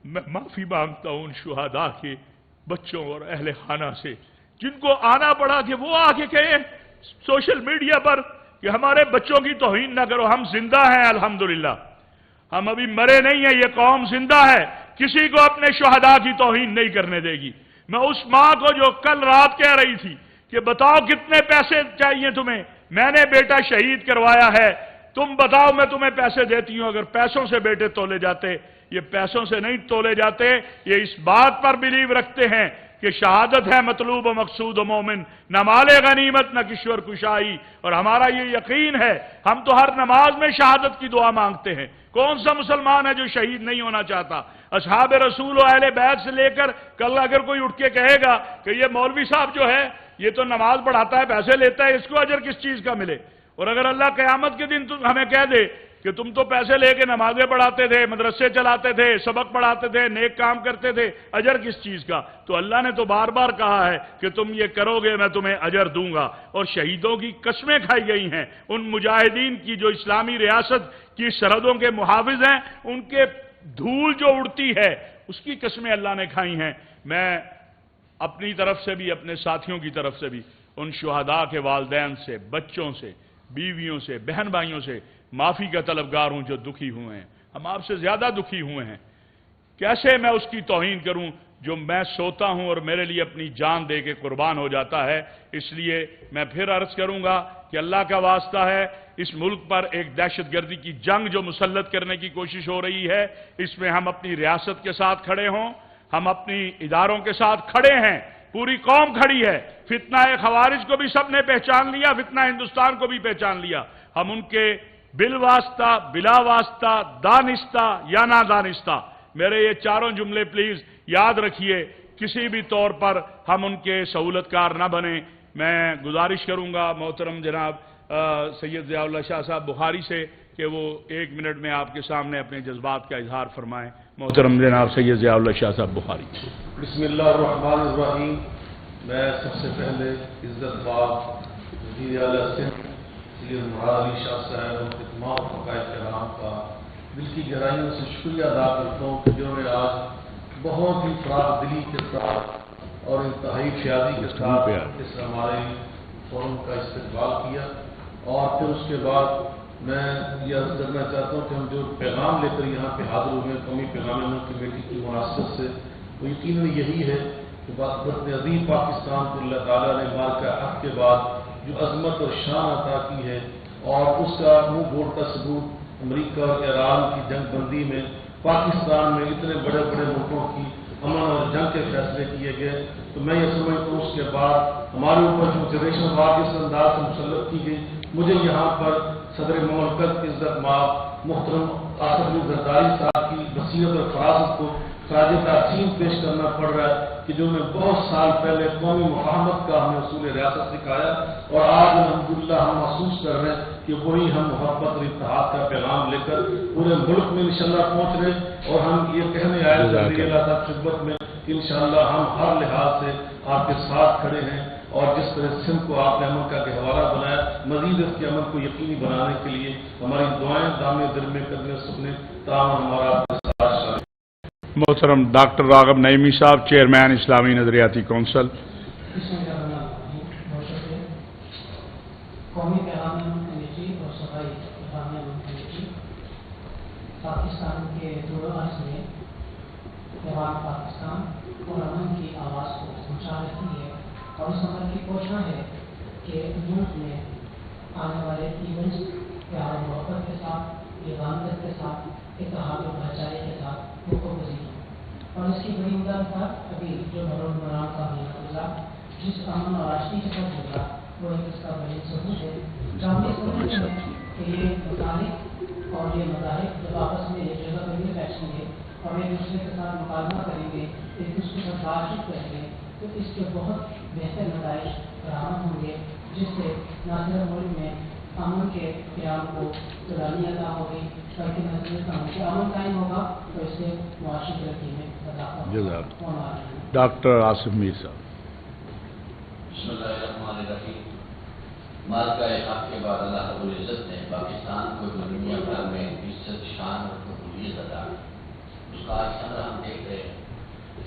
میں معافی مانگتا ہوں ان شہداء کے بچوں اور اہل خانہ سے جن کو آنا پڑا کہ وہ آ کے کہیں سوشل میڈیا پر کہ ہمارے بچوں کی توہین نہ کرو. ہم زندہ ہیں الحمدللہ, ہم ابھی مرے نہیں ہیں, یہ قوم زندہ ہے, کسی کو اپنے شہداء کی توہین نہیں کرنے دے گی. میں اس ماں کو جو کل رات کہہ رہی تھی کہ بتاؤ کتنے پیسے چاہیے تمہیں, میں نے بیٹا شہید کروایا ہے, تم بتاؤ میں تمہیں پیسے دیتی ہوں. اگر پیسوں سے بیٹے تولے جاتے, یہ پیسوں سے نہیں تولے جاتے, یہ اس بات پر بلیو رکھتے ہیں کہ شہادت ہے مطلوب و مقصود و مومن, نہ مال غنیمت نہ کشور کشائی. اور ہمارا یہ یقین ہے, ہم تو ہر نماز میں شہادت کی دعا مانگتے ہیں. کون سا مسلمان ہے جو شہید نہیں ہونا چاہتا؟ اصحاب رسول و اہل بیت سے لے کر کل اگر کوئی اٹھ کے کہے گا کہ یہ مولوی صاحب جو ہے یہ تو نماز پڑھاتا ہے, پیسے لیتا ہے, اس کو اجر کس چیز کا ملے؟ اور اگر اللہ قیامت کے دن ہمیں کہہ دے کہ تم تو پیسے لے کے نمازیں پڑھاتے تھے, مدرسے چلاتے تھے, سبق پڑھاتے تھے, نیک کام کرتے تھے, اجر کس چیز کا؟ تو اللہ نے تو بار بار کہا ہے کہ تم یہ کرو گے میں تمہیں اجر دوں گا. اور شہیدوں کی قسمیں کھائی گئی ہیں, ان مجاہدین کی جو اسلامی ریاست کی سرحدوں کے محافظ ہیں, ان کے دھول جو اڑتی ہے اس کی قسمیں اللہ نے کھائی ہیں. میں اپنی طرف سے بھی, اپنے ساتھیوں کی طرف سے بھی ان شہداء کے والدین سے, بچوں سے, بیویوں سے, بہن بھائیوں سے معافی کا طلبگار ہوں جو دکھی ہوئے ہیں. ہم آپ سے زیادہ دکھی ہوئے ہیں. کیسے میں اس کی توہین کروں جو میں سوتا ہوں اور میرے لیے اپنی جان دے کے قربان ہو جاتا ہے؟ اس لیے میں پھر عرض کروں گا کہ اللہ کا واسطہ ہے, اس ملک پر ایک دہشت گردی کی جنگ جو مسلط کرنے کی کوشش ہو رہی ہے, اس میں ہم اپنی ریاست کے ساتھ کھڑے ہوں, ہم اپنی اداروں کے ساتھ کھڑے ہیں, پوری قوم کھڑی ہے. فتنہ خوارج کو بھی سب نے پہچان لیا, فتنہ ہندوستان کو بھی پہچان لیا. ہم ان کے بالواسطہ, بلا واسطہ, دانستہ یا نادانستہ, میرے یہ چاروں جملے پلیز یاد رکھیے, کسی بھی طور پر ہم ان کے سہولت کار نہ بنیں. میں گزارش کروں گا محترم جناب سید ضیاء اللہ شاہ صاحب بخاری سے کہ وہ 1 منٹ میں آپ کے سامنے اپنے جذبات کا اظہار فرمائیں. محترم جناب سید ضیاء اللہ شاہ صاحب بخاری. بسم اللہ الرحمن الرحیم. میں سب سے پہلے عزت باب وزیر اعلیٰ سندھ سید مراد علی شاہ صاحب اور تمام فقائے کرام کا دل کی گہرائیوں سے شکریہ ادا کرتا ہوں کہ جنہوں نے آج بہت ہی فراغ دلی کے ساتھ اور انتہائی خیالی کے ساتھ اس ہمارے فورم کا استقبال کیا. اور پھر اس کے بعد میں یہ عرض کرنا چاہتا ہوں کہ ہم جو پیغام لے کر یہاں پہ حاضر ہوئے قومی پیغام ملک کمیٹی کی مناسبت سے, وہ یقیناً یہی ہے کہ وطن عظیم پاکستان کو اللہ تعالیٰ نے مار کا حق کے بعد جو عظمت اور شان عطا کی ہے, اور اس کا منہ بوڑھتا ثبوت امریکہ اور ایران کی جنگ بندی میں پاکستان میں اتنے بڑے بڑے ملکوں کی امن اور جنگ کے فیصلے کیے گئے, تو میں یہ سمجھتا ہوں اس کے بعد ہمارے اوپر جو جنریشن بات اس انداز سے مسلط کی گئی. مجھے یہاں پر صدر مملکت عزت مآب محترم آصف علی زرداری صاحب کی بصیرت اور فراست کو خراج تحسین پیش کرنا پڑ رہا ہے کہ جو میں بہت سال پہلے قومی مفاہمت کا ہمیں اصول ریاست سکھایا, اور آج الحمدللہ ہم محسوس کر رہے ہیں کہ وہی ہم محبت اور اتحاد کا پیغام لے کر پورے ملک میں انشاءاللہ پہنچ رہے. اور ہم یہ کہنے آئے اللہ تعالیٰ خدمت میں کہ انشاءاللہ ہم ہر لحاظ سے آپ کے ساتھ کھڑے ہیں, اور جس طرح سندھ کو آپ نے امن کا گہوارہ بنایا, مزید اس کے امن کو یقینی بنانے کے لیے ہماری دعائیں دامے دل میں قدمیں سکنے تمام ہمارا آپ کے ساتھ شامل. محترم ڈاکٹر راغب نعیمی صاحب, چیئرمین اسلامی نظریاتی کونسل. قومی پیغام کمیٹی اور صفائی کمیٹی پاکستان کے دور عرص میں پیغام پاکستان اور امن کی آواز کو پہنچا رہی ہے, اور اس عمل کی کوشش ہے کہ ملک میں آنے والے ایونٹس پیار محبت کے ساتھ, یگانت کے ساتھ, اتحاد و بھائی چارے کے ساتھ حقوق پذیر ہوں. اور اس کی بڑی مثال ابھی جو مرام کا بھی گزرا, جس امن اور آشتی کے ساتھ گزرا, وہ ایک اس کا بڑی ثبوت ہے. جامع سمجھتے ہیں کہ یہ مطالب اور یہ مذاہب جب آپس میں ایک جگہ پہ بھی بیٹھیں گے اور ایک دوسرے کے ساتھ مقابلہ کریں گے, ایک دوسرے کے ساتھ بات چیت کریں گے, تو اس کے بہت بہتر نتائج فراہم ہوں گے, جس سے نہ صرف ملک میں امن کے قیام کو طولانی ادا ہوگی بلکہ نزدیک امن قائم ہوگا, تو اس سے معاشی ترقی میں اضافہ ہونا. ڈاکٹر آصف میر صاحب. بسم اللہ الرحمن الرحیم. مارکہ حق کے بعد اللہ رب العزت نے پاکستان کو جو دنیا بھر میں عزت, شان اور قبولیت عطا, اس کا آج ہم دیکھ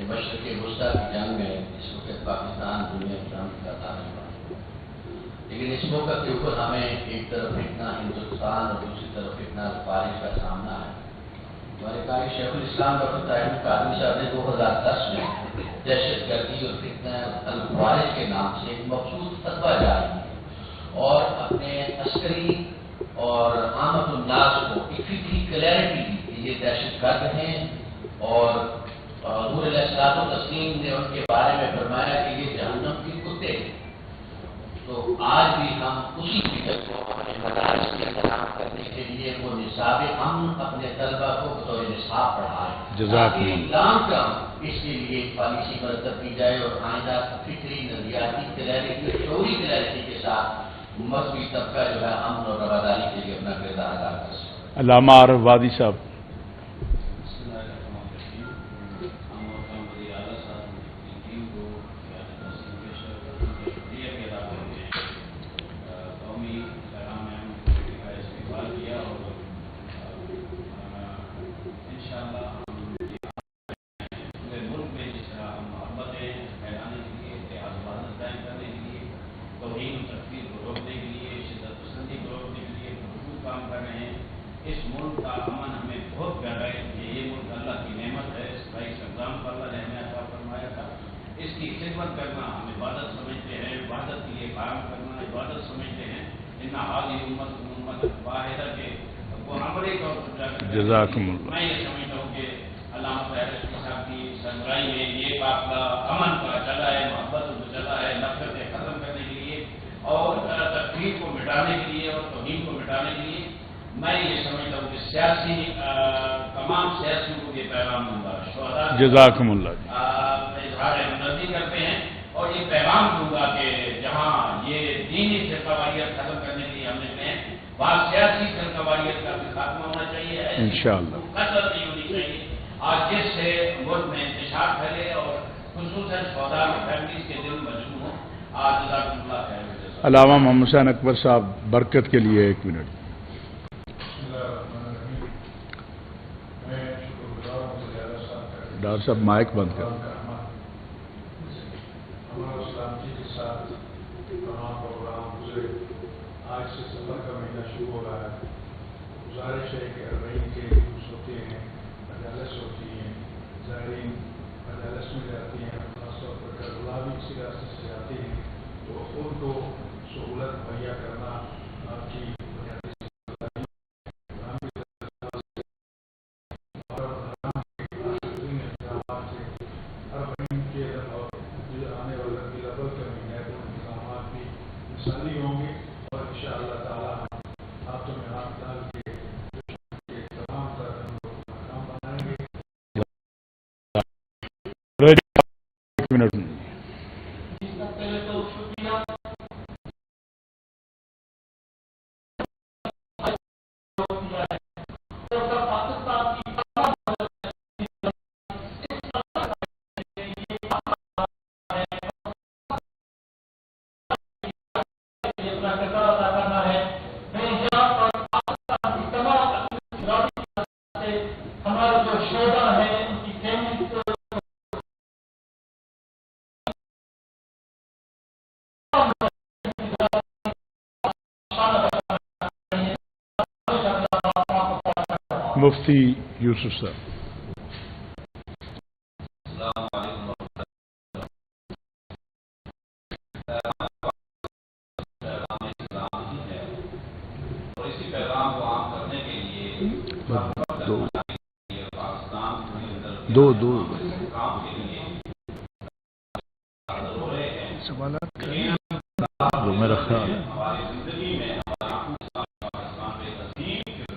مشرق وسطیٰ کی جنگ میں اس وقت پاکستان دنیا اسلامی کا دامن بنا ہوا ہے، لیکن اس موقع کے اوپر ہمیں ایک طرف فتنہ ہندوستان اور دوسری طرف فتنہ الخوارج کا سامنا ہے۔ ہمارے قائد شیخ الاسلام ڈاکٹر طاہر القادری صاحب نے 2010 میں دہشت گردی اور فتنہ الخوارج کے نام سے ایک مخصوص فتویٰ جاری کیا اور اپنے عسکری اور عامت الناس کو ایک فکری کلیئرٹی دی کہ یہ دہشت گرد ہیں، اور حضور علیہ الصلوۃ والتسلیم نے ان کے بارے میں فرمایا کہ یہ جہنم کے کتے ہیں۔ تو آج بھی ہم اسی فکر کو اپنے مدارس میں بیان کرنے کے لیے وہ نصاب ہم اپنے طلبہ کو بطور نصاب پڑھائیں تاکہ لانگ ٹرم اس کے لیے پالیسی مرتب کی جائے اور آئندہ فکری نظریاتی کلیئرٹی اور شعوری کلیئرٹی کے ساتھ مذہبی طبقہ جو ہے امن اور رواداری کے لیے اپنا کردار ادا کر سکے۔ علامہ عارف وادی صاحب۔ اس ملک کا امن ہمیں بہت پیارا ہے کہ یہ ملک اللہ کی نعمت ہے، اس بھائی صدام پر اللہ نے ہمیں عطا فرمایا تھا۔ اس کی خدمت کرنا ہم عبادت سمجھتے ہیں، عبادت کے لیے قائم کرنا عبادت سمجھتے ہیں۔ ان حالی امت واحدہ کے وہ عملی طور پر جزاکم اللہ۔ میں یہ سمجھتا ہوں کہ علامہ طاہر صاحب کی سربراہی میں یہ قافلہ امن کا چلا ہے، محبت کا چلا ہے، نفرتیں ختم کرنے کے لیے اور تکفیر کو مٹانے کے لیے اور توہین کو مٹانے کے لیے۔ میں یہ سمجھتا ہوں کہ تمام سیاسیوں کو یہ پیغام دوں گا، شہداء جزاکم اللہ اظہار ہمدردی کرتے ہیں، اور یہ پیغام دوں گا کہ جہاں یہ دینی فرقہ واریت ختم کرنے کے لیے ہم نے کہیں وہاں سیاسی فرقہ واریت کا بھی خاتمہ ہونا چاہیے، انشاءاللہ قدر نہیں ہونی چاہیے آج جس سے ملک میں انتشار پھیلے اور خصوصاً شہداء کی فیملیز کے دل مجروح ہوں۔ آج جزاکم اللہ خیر۔ علامہ محمد حسین اکبر صاحب برکت کے لیے 1 منٹ۔ ڈاکٹر صاحب مائک بند کر۔ ہمارا سلامتی کے ساتھ تمام پروگرام گزرے۔ آج سے سفر کا مہینہ شروع ہو رہا ہے۔ گزارش ہے کہ 40 کے روز ہوتے ہیں، مجالس ہوتی ہیں، زائرین مجالس میں جاتے ہیں، خاص طور پر کربلا بھی کسی راستے سے جاتے ہیں، تو ان کو سہولت مہیا کرنا آپ کی ہوں گے، اور ان شاء اللہ تعالیٰ ہاتھوں میں ہاتھ ڈال کے تمام طرح ہم لوگ کام بنائیں گے۔ 1 منٹ۔ پہلے تو شکریہ ہمارے جو شہداء ہیں ان کی فیملی کو مفتی یوسف صاحب۔ السلام علیکم اور اسی پیغام کو عام کرنے کے لیے پاکستان دو کام کے لیے ہو رہے ہیں سوالات وہ میرا خیال ہے ہماری زندگی میں